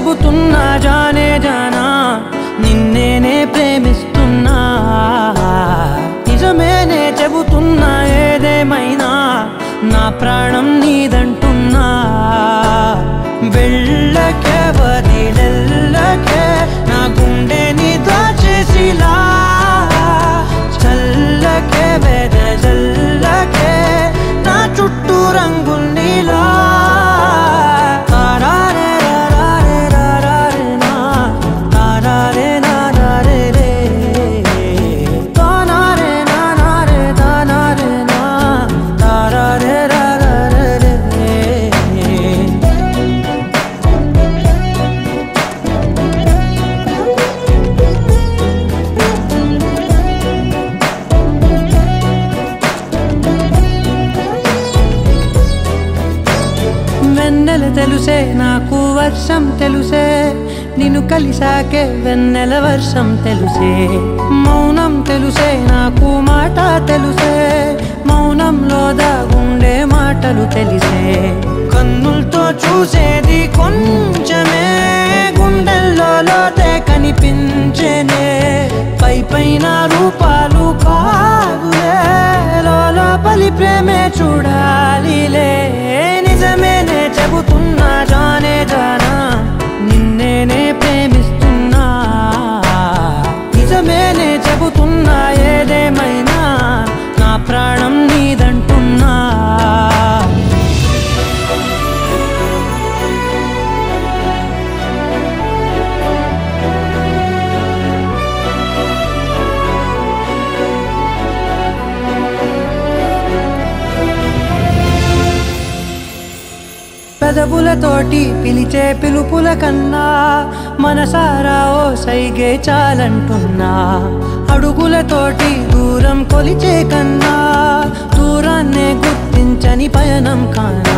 చెబుతున్నా జానే జానా నిన్నేనే ప్రేమిస్తున్నా నిజమేనే చెబుతున్నా ఏదేమైనా నా ప్రాణం నీదంటున్నా వెళ్ళకే వదిలెళ్ళకే నా గుండెని దాచేసిలా చల్లకే వెదజల్లకే నా చుట్టూ రంగుల్నిలా వెన్నెల తెలుసే నాకు వర్షం తెలుసే నిన్ను కలిసాకే వెన్నెల వర్షం తెలుసే మౌనం తెలుసే నాకు మాట తెలుసే మౌనంలో దాగుండే మాటలు తెలిసే కన్నులతో చూసేది కొంచెమే గుండెల్లో లోతే కనిపించేనే పై పైన రూపాలు కాదులే లోపలి ప్రేమే చూడాలిలే నిజమేనే చెబుతున్నా జానే జానా నిన్నేనే ప్రేమిస్తున్నా నిజమేనే చెబుతున్నా ఏదేమైనా నా ప్రాణం నీదంటున్నా పెదవులతోటి పిలిచే పిలుపుల కన్నా మనసారా ఓ సైగే చాలంటున్నా అడుగులతోటి దూరం కొలిచే కన్నా దూరాన్నే గుర్తించని పయనం కానా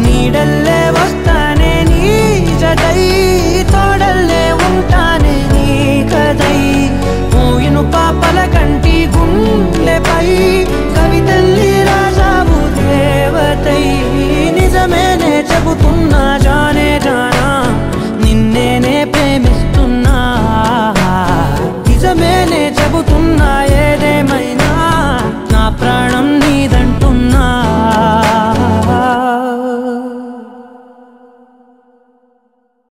నీడల్లే వస్తానే నీ జతై తోడల్లే ఉంటానే నీ కదై మోయిను పాపల కంటి గుండెపై కవితల్లి రాజావు దేవతై నిజమేనే చెబుతున్నా జానే జానా